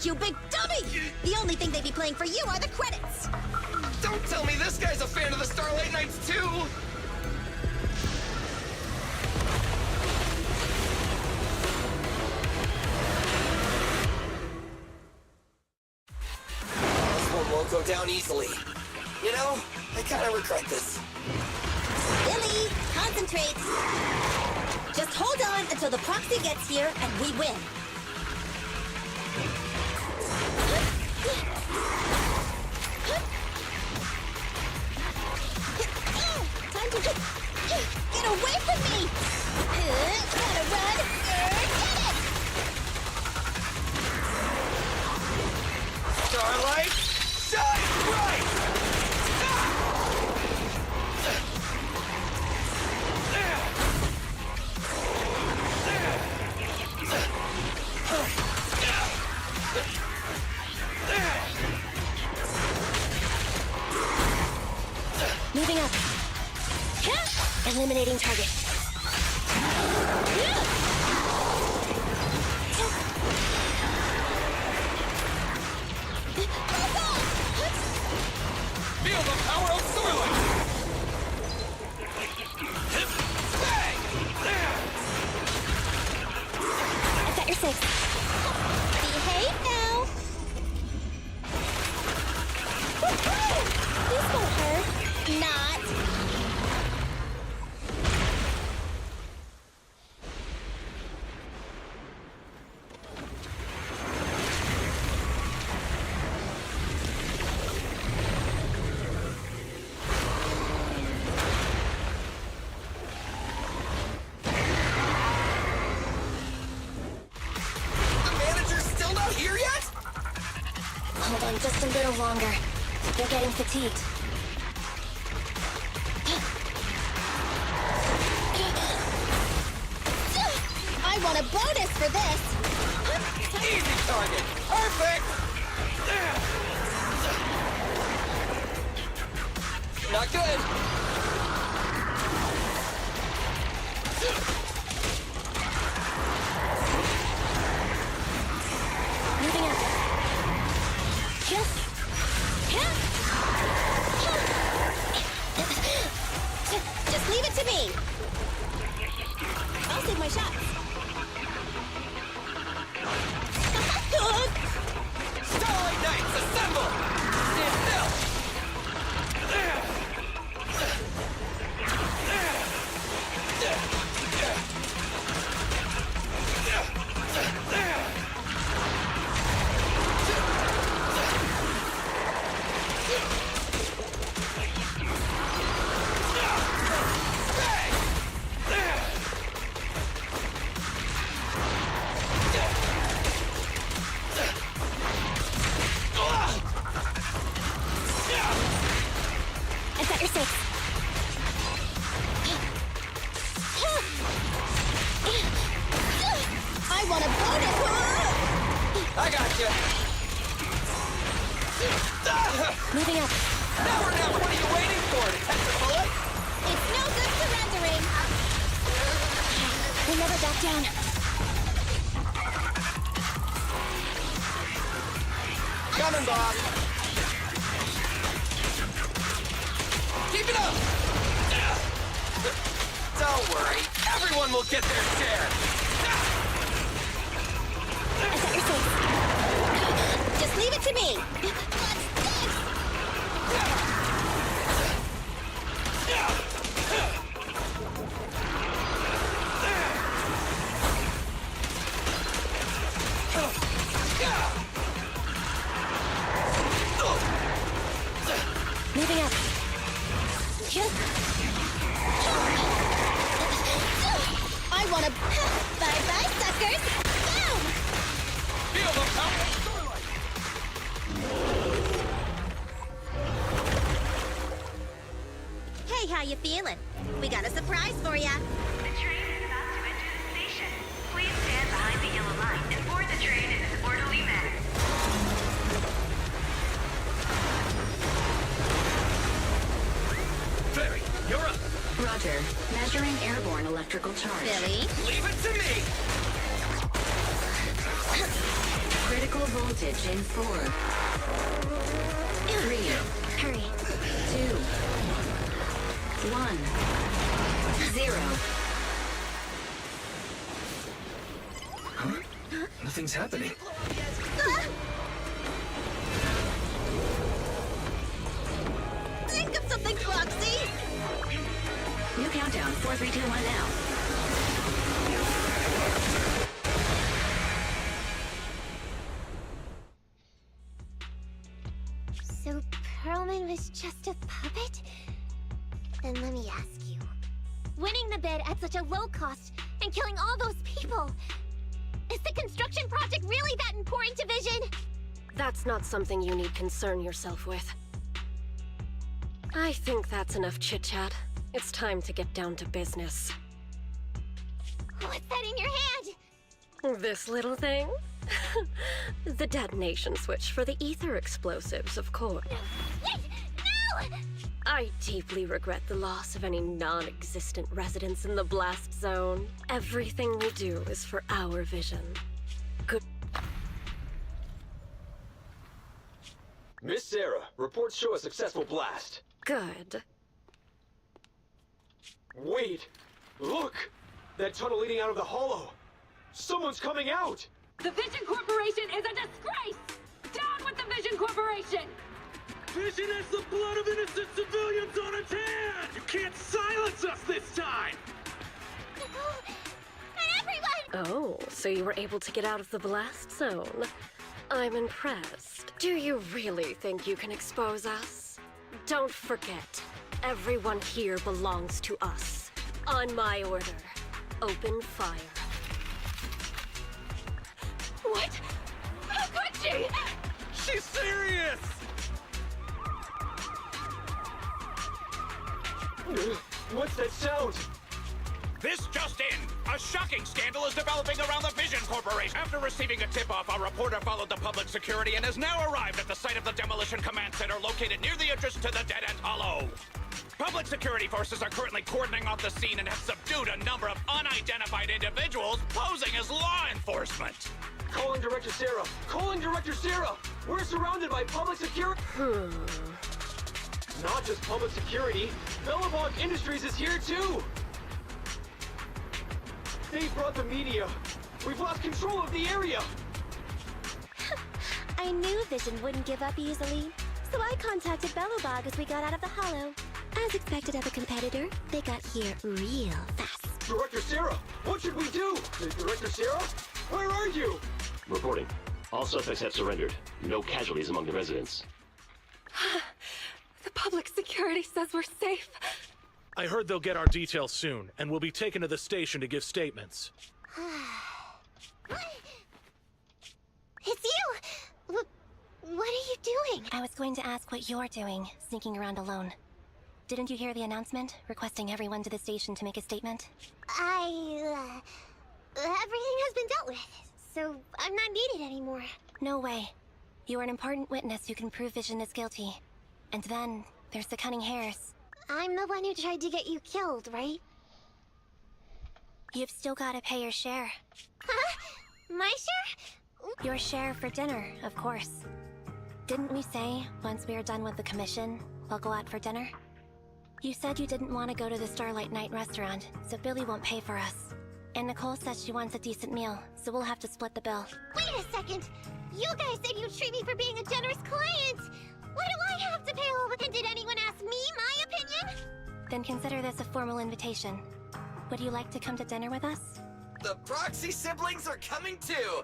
You big dummy! The only thing they'd be playing for you are the credits! Don't tell me this guy's a fan of the Starlight Knights, too! This one won't go down easily. You know, I kind of regret this. Billy, concentrate! Just hold on until the proxy gets here and we win. Time to get away from me! Gotta run! Get it! Starlight, shine bright! Moving up. Eliminating target. Feel the power of Starlight! I've got your six. Behave now! This won't hurt. Not. The manager's still not here yet? Hold on just a little longer. They're getting fatigued. I want a bonus for this! Easy target! Perfect! Not good! Moving up. Just leave it to me! I'll take my shots. Starlight Knights, assemble! Stand still! I've got your six. I want a bonus! I got you. Moving up. Now we're down. What are you waiting for? To catch a bullet? It's no good surrendering. We'll never back down. Coming, Bob. Keep it up. Don't worry. Everyone will get their share. I got your safe. Just leave it to me. Moving up. I wanna... Bye-bye, suckers! Boom! Feel the power of starlight. Hey, how you feeling? We got a surprise for ya. The train is about to enter the station. Please stand behind the yellow line and board the train in an orderly manner. Barry, you're up. Roger. Measuring airborne electrical charge. Billy? Leave it to me. Critical voltage in 4, 3, Hurry. 2, 1, 0. Huh? Nothing's happening. Think of something, Foxy! New countdown. 4, 3, 2, 1 now. So Perlman was just a puppet? Then let me ask you. Winning the bid at such a low cost and killing all those people, is the construction project really that important to Vision? That's not something you need concern yourself with. I think that's enough chit-chat. It's time to get down to business. What's that in your hand? This little thing? The detonation switch for the ether explosives, of course. Wait! No! I deeply regret the loss of any non-existent residents in the blast zone. Everything we do is for our vision. Good. Miss Sarah, reports show a successful blast. Good. Wait! Look! That tunnel leading out of the hollow! Someone's coming out! The Vision Corporation is a disgrace! Down with the Vision Corporation! Vision has the blood of innocent civilians on its hands! You can't silence us this time! Oh, so you were able to get out of the blast zone. I'm impressed. Do you really think you can expose us? Don't forget, everyone here belongs to us. On my order, open fire. What? How could she? She's serious! What's that sound? This just in! A shocking scandal is developing around the Vision Corporation. After receiving a tip-off, a reporter followed the public security and has now arrived at the site of the Demolition Command Center located near the entrance to the Dead End Hollow. Public security forces are currently cordoning off the scene and have subdued a number of unidentified individuals posing as law enforcement. Calling Director Sarah! Calling Director Sarah! We're surrounded by public security. Not just public security. Bellabog Industries is here too! They brought the media. We've lost control of the area. I knew Vision wouldn't give up easily, so I contacted Bellabog as we got out of the hollow. As expected of a competitor, they got here real fast. Director Sarah, what should we do? Director Sarah, where are you? Reporting. All suspects have surrendered. No casualties among the residents. The public security says we're safe. I heard they'll get our details soon, and we'll be taken to the station to give statements. It's you! What are you doing? I was going to ask what you're doing, sneaking around alone. Didn't you hear the announcement, requesting everyone to the station to make a statement? Everything has been dealt with, so I'm not needed anymore. No way. You are an important witness who can prove Vision is guilty. And then, there's the Cunning Hares. I'm the one who tried to get you killed, right? You've still gotta pay your share. Huh? My share? Your share for dinner, of course. Didn't we say, once we are done with the commission, we'll go out for dinner? You said you didn't want to go to the Starlight Night restaurant, so Billy won't pay for us. And Nicole says she wants a decent meal, so we'll have to split the bill. Wait a second! You guys said you'd treat me for being a generous client! Why do I have to pay all the... And did anyone ask me my opinion? Then consider this a formal invitation. Would you like to come to dinner with us? The Proxy siblings are coming too!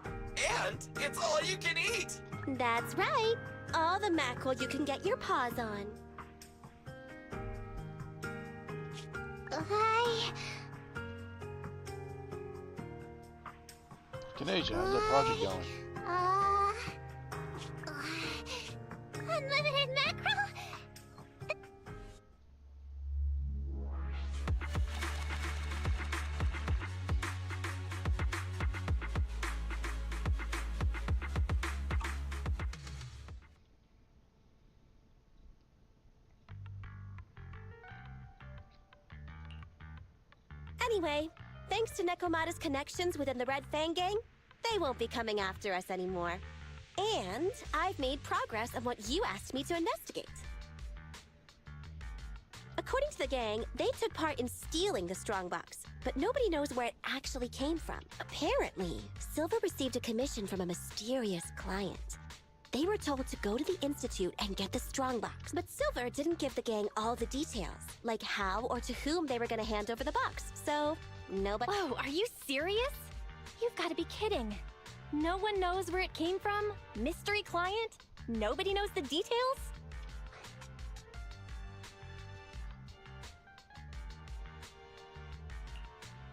And it's all you can eat! That's right. All the mackerel you can get your paws on. Kanaja, how's that project going? Unlimited mackerel? Anyway, thanks to Nekomata's connections within the Red Fang gang, they won't be coming after us anymore. And I've made progress on what you asked me to investigate. According to the gang, they took part in stealing the strongbox, but nobody knows where it actually came from. Apparently, Silver received a commission from a mysterious client. They were told to go to the Institute and get the strongbox, but Silver didn't give the gang all the details, like how or to whom they were going to hand over the box, so nobody... Whoa, are you serious? You've got to be kidding. No one knows where it came from? Mystery client? Nobody knows the details?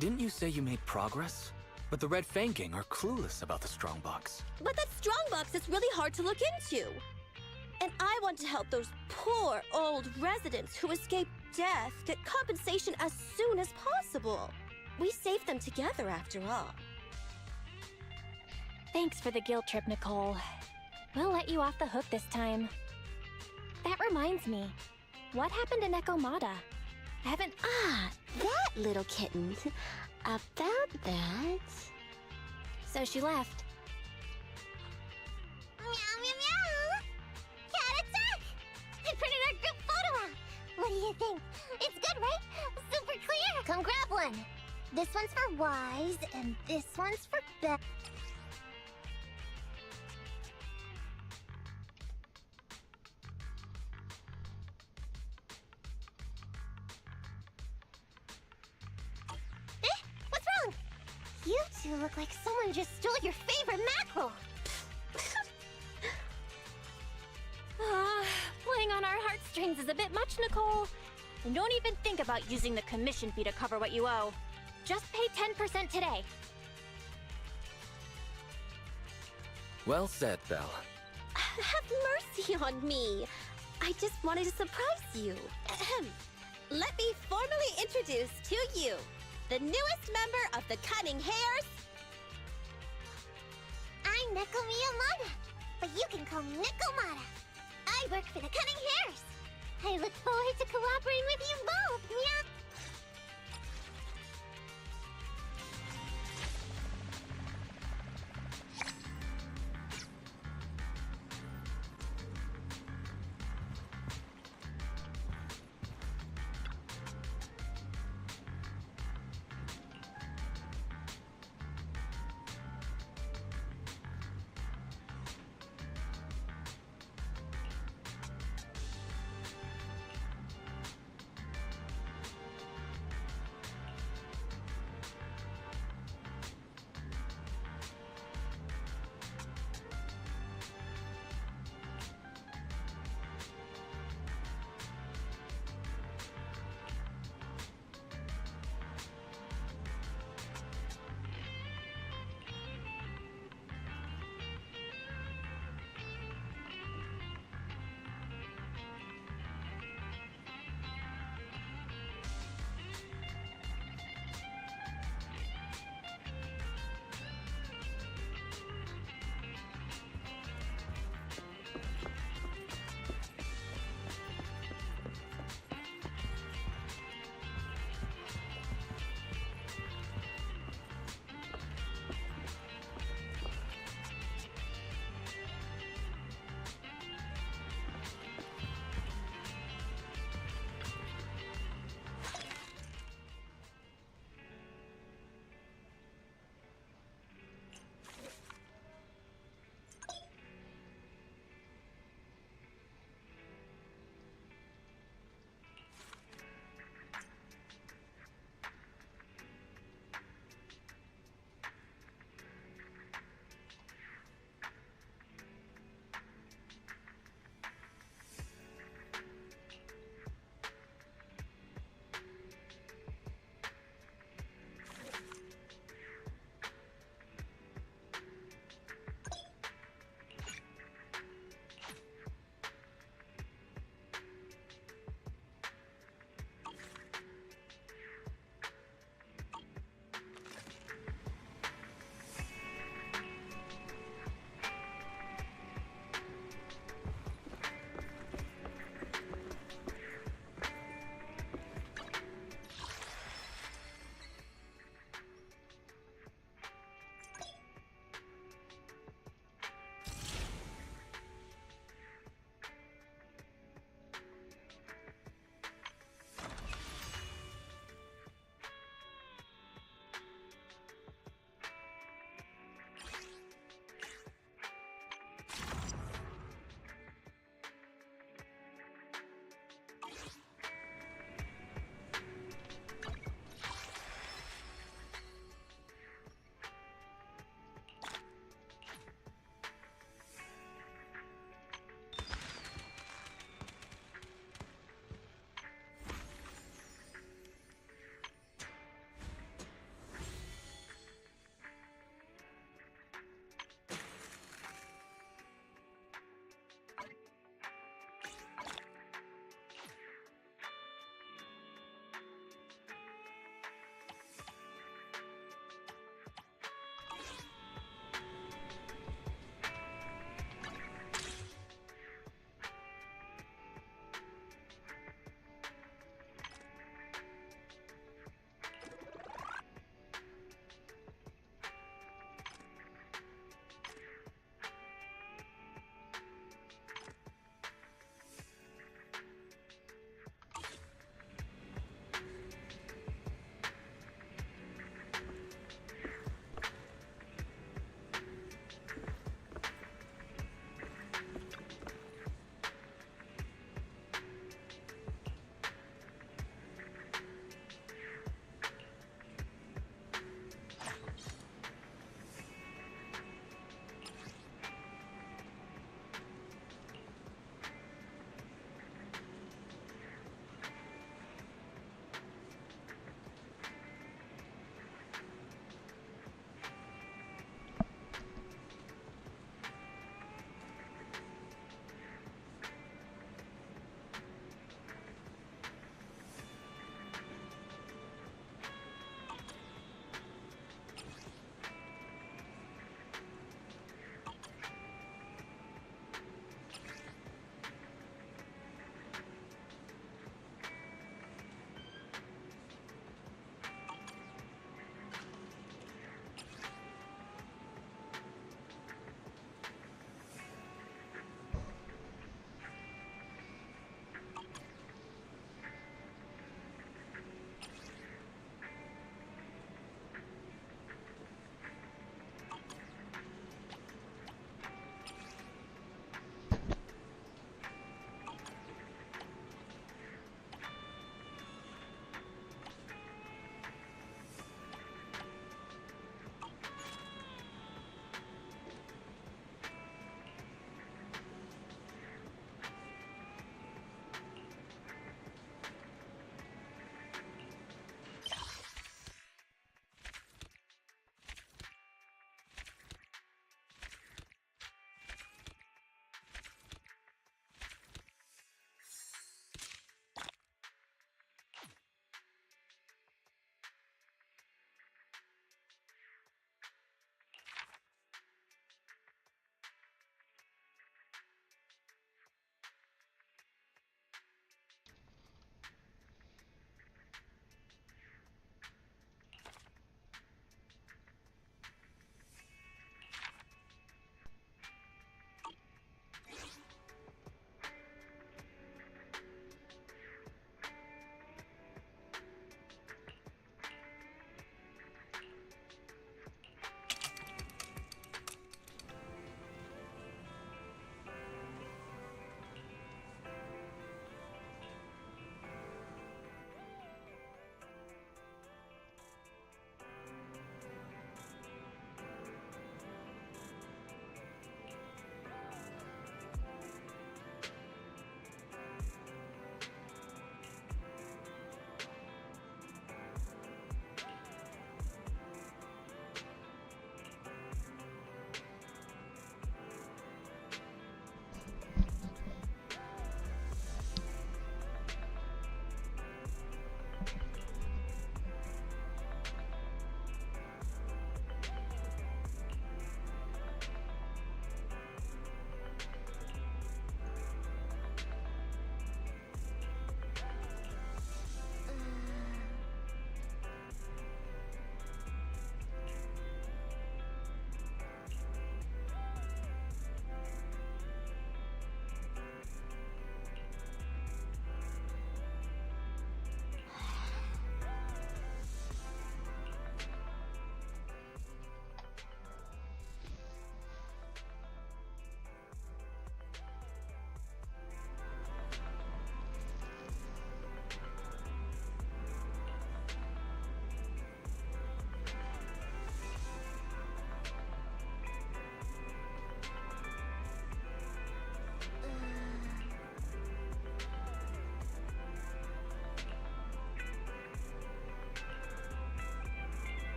Didn't you say you made progress? But the Red Fang gang are clueless about the strongbox. But that strongbox is really hard to look into. And I want to help those poor old residents who escaped death get compensation as soon as possible. We saved them together after all. Thanks for the guilt trip, Nicole. We'll let you off the hook this time. That reminds me. What happened to Nekomata? I haven't... Ah, that little kitten. About that... So she left. Meow, meow, meow! Cat attack! I printed our group photo out! What do you think? It's good, right? Super clear! Come grab one! This one's for Wise, and this one's for Beth. What's wrong? You two look like someone just stole your favorite mackerel! Playing on our heartstrings is a bit much, Nicole. And don't even think about using the commission fee to cover what you owe. Just pay 10% today. Well said, Belle. Have mercy on me. I just wanted to surprise you. Let me formally introduce to you the newest member of the Cunning Hares. I'm Neko Miyamada, but you can call me Nekomata. I work for the Cunning Hares. I look forward to cooperating with you both, Meow.